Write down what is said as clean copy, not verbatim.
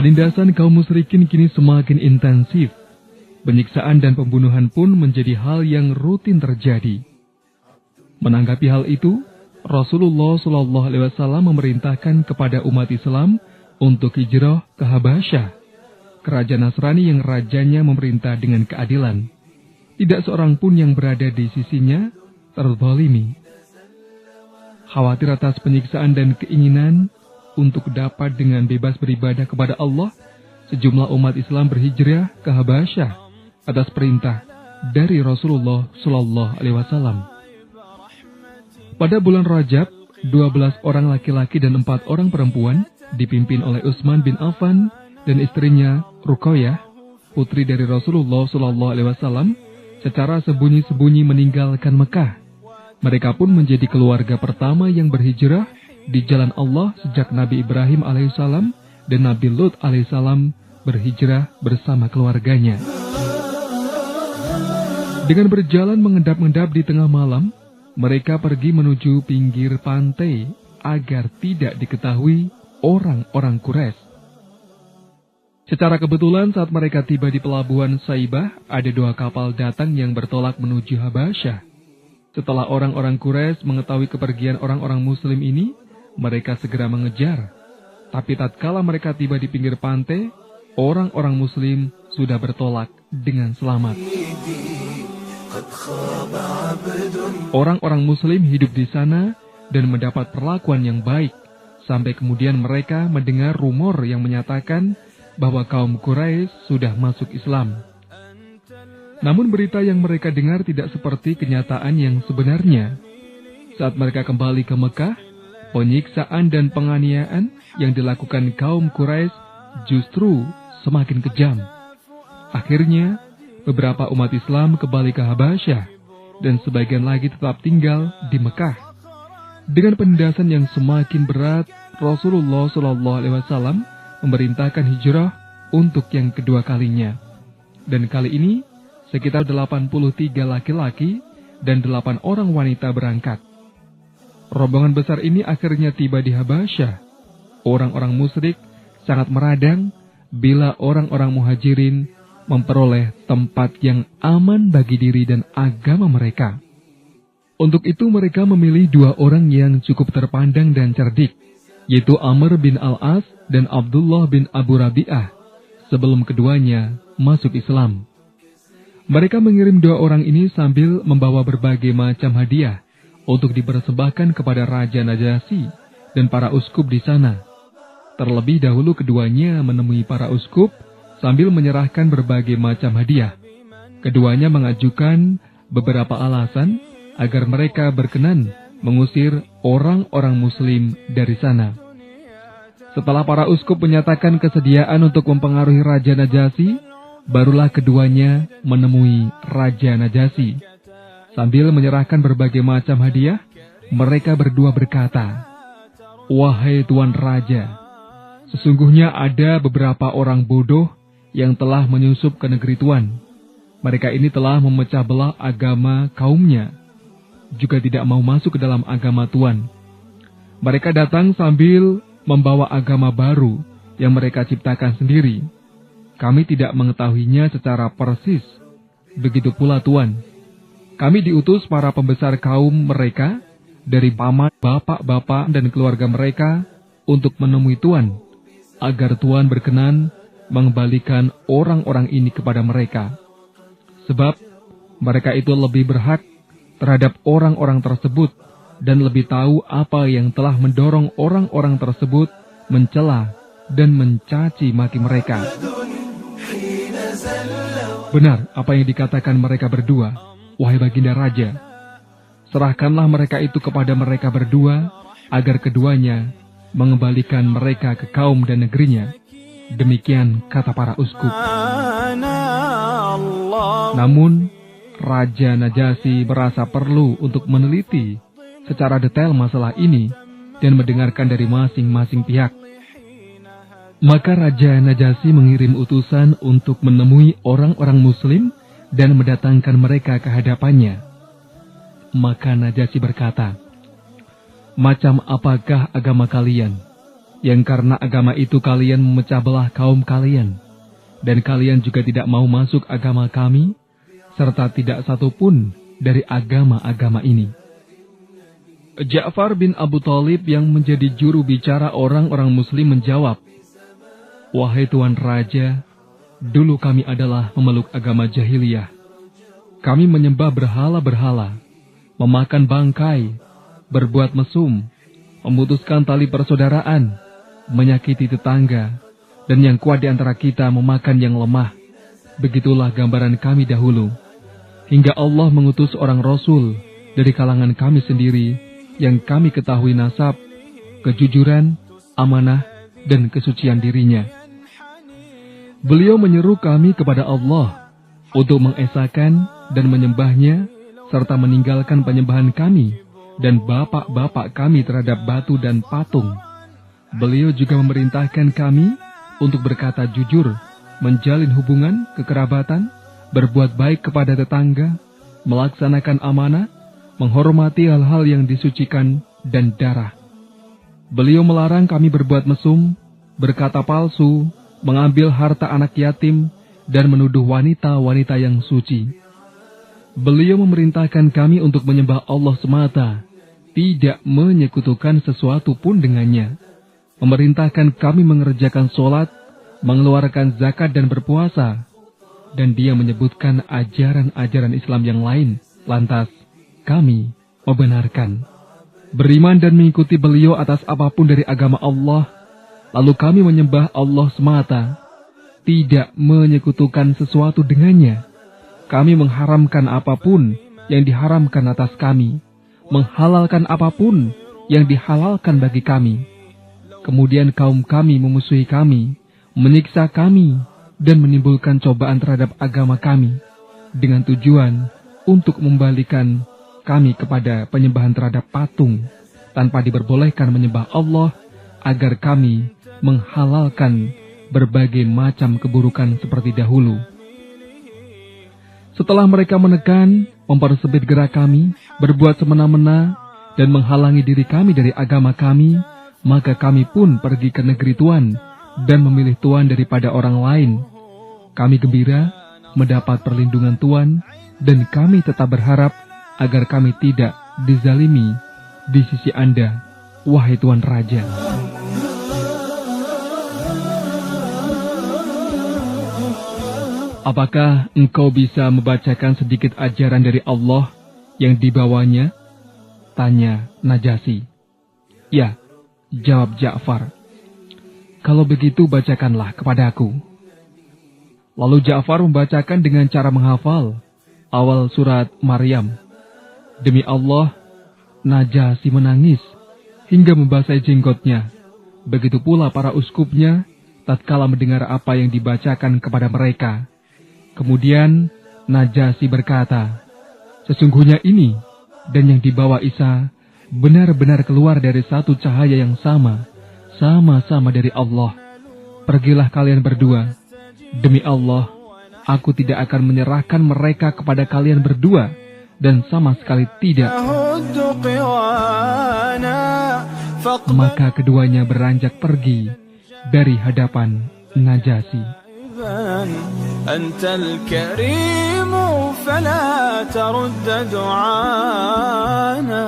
Penindasan kaum musyrikin kini semakin intensif. Penyiksaan dan pembunuhan pun menjadi hal yang rutin terjadi. Menanggapi hal itu, Rasulullah SAW memerintahkan kepada umat Islam untuk hijrah ke Habasyah, kerajaan Nasrani yang rajanya memerintah dengan keadilan. Tidak seorang pun yang berada di sisinya terzalimi. Khawatir atas penyiksaan dan keinginan untuk dapat dengan bebas beribadah kepada Allah, sejumlah umat Islam berhijrah ke Habasyah atas perintah dari Rasulullah SAW. Pada bulan Rajab, 12 orang laki-laki dan 4 orang perempuan dipimpin oleh Utsman bin Affan dan istrinya Ruqayyah, putri dari Rasulullah SAW, secara sembunyi-sembunyi meninggalkan Mekah. Mereka pun menjadi keluarga pertama yang berhijrah di jalan Allah sejak Nabi Ibrahim alaihissalam dan Nabi Lut alaihissalam berhijrah bersama keluarganya. Dengan berjalan mengendap-endap di tengah malam, mereka pergi menuju pinggir pantai agar tidak diketahui orang-orang Quraisy. Secara kebetulan saat mereka tiba di pelabuhan Saibah, ada 2 kapal datang yang bertolak menuju Habasyah. Setelah orang-orang Quraisy mengetahui kepergian orang-orang Muslim ini, mereka segera mengejar. Tapi tatkala mereka tiba di pinggir pantai, orang-orang Muslim sudah bertolak dengan selamat. Orang-orang Muslim hidup di sana dan mendapat perlakuan yang baik, sampai kemudian mereka mendengar rumor yang menyatakan bahwa kaum Quraisy sudah masuk Islam. Namun berita yang mereka dengar tidak seperti kenyataan yang sebenarnya. Saat mereka kembali ke Mekah, penyiksaan dan penganiayaan yang dilakukan kaum Quraisy justru semakin kejam. Akhirnya, beberapa umat Islam kembali ke Habasyah dan sebagian lagi tetap tinggal di Mekah. Dengan penindasan yang semakin berat, Rasulullah SAW memerintahkan hijrah untuk yang kedua kalinya. Dan kali ini, sekitar 83 laki-laki dan 8 orang wanita berangkat. Rombongan besar ini akhirnya tiba di Habasyah. Orang-orang musyrik sangat meradang bila orang-orang muhajirin memperoleh tempat yang aman bagi diri dan agama mereka. Untuk itu mereka memilih 2 orang yang cukup terpandang dan cerdik, yaitu Amr bin Al-As dan Abdullah bin Abu Rabi'ah, sebelum keduanya masuk Islam. Mereka mengirim 2 orang ini sambil membawa berbagai macam hadiah untuk dipersembahkan kepada Raja Najasyi dan para uskup di sana. Terlebih dahulu keduanya menemui para uskup sambil menyerahkan berbagai macam hadiah. Keduanya mengajukan beberapa alasan agar mereka berkenan mengusir orang-orang Muslim dari sana. Setelah para uskup menyatakan kesediaan untuk mempengaruhi Raja Najasyi, barulah keduanya menemui Raja Najasyi. Sambil menyerahkan berbagai macam hadiah, mereka berdua berkata, "Wahai Tuan Raja, sesungguhnya ada beberapa orang bodoh yang telah menyusup ke negeri Tuan. Mereka ini telah memecah belah agama kaumnya, juga tidak mau masuk ke dalam agama Tuan. Mereka datang sambil membawa agama baru yang mereka ciptakan sendiri. Kami tidak mengetahuinya secara persis. Begitu pula Tuan. Kami diutus para pembesar kaum mereka dari paman, bapak-bapak dan keluarga mereka untuk menemui Tuan, agar Tuan berkenan mengembalikan orang-orang ini kepada mereka. Sebab mereka itu lebih berhak terhadap orang-orang tersebut dan lebih tahu apa yang telah mendorong orang-orang tersebut mencela dan mencaci maki mereka." Benar apa yang dikatakan mereka berdua, wahai baginda Raja. Serahkanlah mereka itu kepada mereka berdua, agar keduanya mengembalikan mereka ke kaum dan negerinya. Demikian kata para uskup. Namun, Raja Najasyi merasa perlu untuk meneliti secara detail masalah ini dan mendengarkan dari masing-masing pihak. Maka Raja Najasyi mengirim utusan untuk menemui orang-orang Muslim dan mendatangkan mereka ke hadapannya. Maka Najasyi berkata, "Macam apakah agama kalian?" yang karena agama itu kalian memecah belah kaum kalian, dan kalian juga tidak mau masuk agama kami, serta tidak satupun dari agama-agama ini. Ja'far bin Abu Thalib yang menjadi juru bicara orang-orang muslim menjawab, "Wahai Tuan Raja, dulu kami adalah memeluk agama jahiliyah. Kami menyembah berhala-berhala, memakan bangkai, berbuat mesum, memutuskan tali persaudaraan, menyakiti tetangga, dan yang kuat di antara kita memakan yang lemah. Begitulah gambaran kami dahulu. Hingga Allah mengutus orang Rasul dari kalangan kami sendiri yang kami ketahui nasab, kejujuran, amanah, dan kesucian dirinya. Beliau menyeru kami kepada Allah untuk mengesahkan dan menyembahnya, serta meninggalkan penyembahan kami dan bapak-bapak kami terhadap batu dan patung. Beliau juga memerintahkan kami untuk berkata jujur, menjalin hubungan kekerabatan, berbuat baik kepada tetangga, melaksanakan amanah, menghormati hal-hal yang disucikan dan darah. Beliau melarang kami berbuat mesum, berkata palsu, mengambil harta anak yatim, dan menuduh wanita-wanita yang suci. Beliau memerintahkan kami untuk menyembah Allah semata, tidak menyekutukan sesuatu pun dengannya. Memerintahkan kami mengerjakan sholat, mengeluarkan zakat dan berpuasa. Dan dia menyebutkan ajaran-ajaran Islam yang lain. Lantas, kami membenarkan, beriman dan mengikuti beliau atas apapun dari agama Allah. Lalu kami menyembah Allah semata, tidak menyekutukan sesuatu dengannya. Kami mengharamkan apapun yang diharamkan atas kami, menghalalkan apapun yang dihalalkan bagi kami. Kemudian kaum kami memusuhi kami, menyiksa kami, dan menimbulkan cobaan terhadap agama kami, dengan tujuan untuk membalikan kami kepada penyembahan terhadap patung, tanpa diperbolehkan menyembah Allah, agar kami menghalalkan berbagai macam keburukan seperti dahulu. Setelah mereka menekan, mempersempit gerak kami, berbuat semena-mena, dan menghalangi diri kami dari agama kami, maka kami pun pergi ke negeri Tuhan dan memilih Tuhan daripada orang lain. Kami gembira mendapat perlindungan Tuhan, dan kami tetap berharap agar kami tidak dizalimi di sisi Anda, wahai Tuan Raja. Apakah engkau bisa membacakan sedikit ajaran dari Allah yang dibawanya? Tanya Najasyi. Ya, jawab Ja'far. Kalau begitu bacakanlah kepadaku. Lalu Ja'far membacakan dengan cara menghafal awal surat Maryam. Demi Allah, Najasyi menangis hingga membasahi jenggotnya. Begitu pula para uskupnya tatkala mendengar apa yang dibacakan kepada mereka. Kemudian Najasyi berkata, "Sesungguhnya ini dan yang dibawa Isa benar-benar keluar dari satu cahaya yang sama-sama dari Allah. Pergilah kalian berdua. Demi Allah, aku tidak akan menyerahkan mereka kepada kalian berdua, dan sama sekali tidak." Maka keduanya beranjak pergi dari hadapan Najasyi. Antal Karim fala tarud du'ana.